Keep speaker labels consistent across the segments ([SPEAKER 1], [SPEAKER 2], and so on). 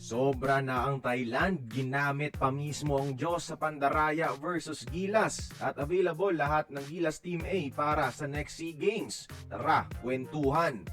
[SPEAKER 1] Sobra na ang Thailand, ginamit pa mismo ang Diyos sa Pandaraya versus Gilas at available lahat ng Gilas Team A para sa next SEA Games. Tara, kwentuhan!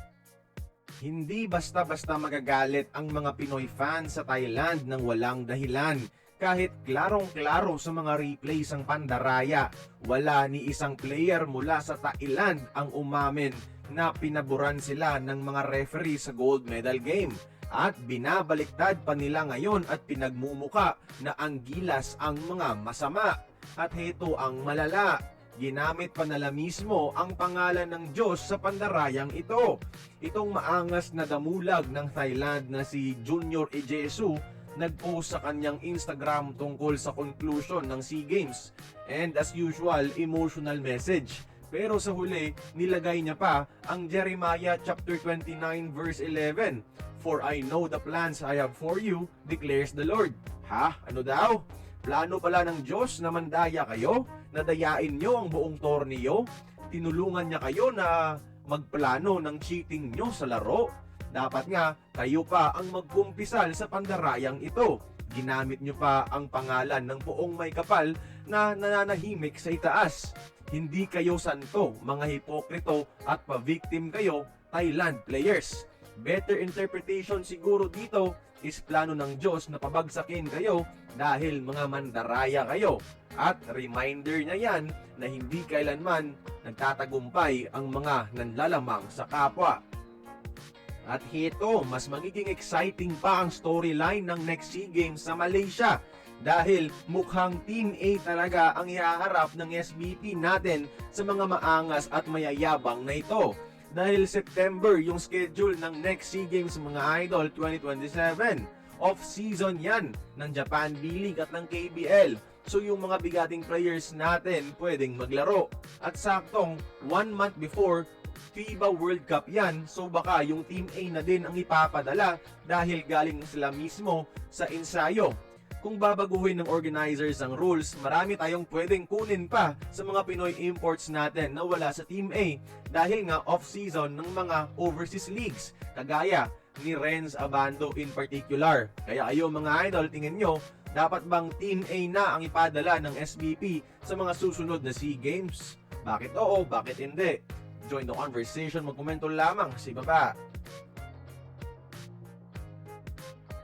[SPEAKER 1] Hindi basta-basta magagalit ang mga Pinoy fans sa Thailand ng walang dahilan. Kahit klarong-klaro sa mga replays ang Pandaraya, wala ni isang player mula sa Thailand ang umamin na pinaboran sila ng mga referee sa gold medal game. At binabaliktad pa nila ngayon at pinagmumuka na ang Gilas ang mga masama. At heto ang malala, ginamit pa nila mismo ang pangalan ng Diyos sa pandarayang ito. Itong maangas na damulag ng Thailand na si Junior Ejesu nag-post sa kanyang Instagram tungkol sa conclusion ng SEA Games. And as usual, emotional message. Pero sa huli, nilagay niya pa ang Jeremiah chapter 29 verse 11. For I know the plans I have for you, declares the Lord. Ha? Ano daw? Plano pala ng Diyos na mandaya kayo? Nadayain nyo ang buong torneo? Tinulungan niya kayo na magplano ng cheating nyo sa laro? Dapat nga, kayo pa ang magkumpisal sa pandarayang ito. Ginamit nyo pa ang pangalan ng buong may kapal na nananahimik sa itaas. Hindi kayo santo, mga hipokrito at pa-victim kayo, Thailand players. Better interpretation siguro dito is plano ng Diyos na pabagsakin kayo dahil mga mandaraya kayo. At reminder niya yan na hindi kailanman nagtatagumpay ang mga nanlalamang sa kapwa. At hito, mas magiging exciting pa ang storyline ng next SEA Games sa Malaysia. Dahil mukhang Team A talaga ang ihaharap ng SBP natin sa mga maangas at mayayabang na ito. Dahil September yung schedule ng next SEA Games mga idol 2027. Off-season yan ng Japan B-League at ng KBL. So yung mga bigating players natin pwedeng maglaro. At saktong 1 month before FIBA World Cup yan, so baka yung Team A na din ang ipapadala dahil galing sila mismo sa ensayo. Kung babaguhin ng organizers ang rules, marami tayong pwedeng kunin pa sa mga Pinoy imports natin na wala sa Team A dahil nga off-season ng mga overseas leagues, kagaya ni Renz Abando in particular. Kaya kayo mga idol, tingin nyo, dapat bang Team A na ang ipadala ng SBP sa mga susunod na SEA Games? Bakit oo, bakit hindi? Join the conversation, magkomento lamang sa ibaba.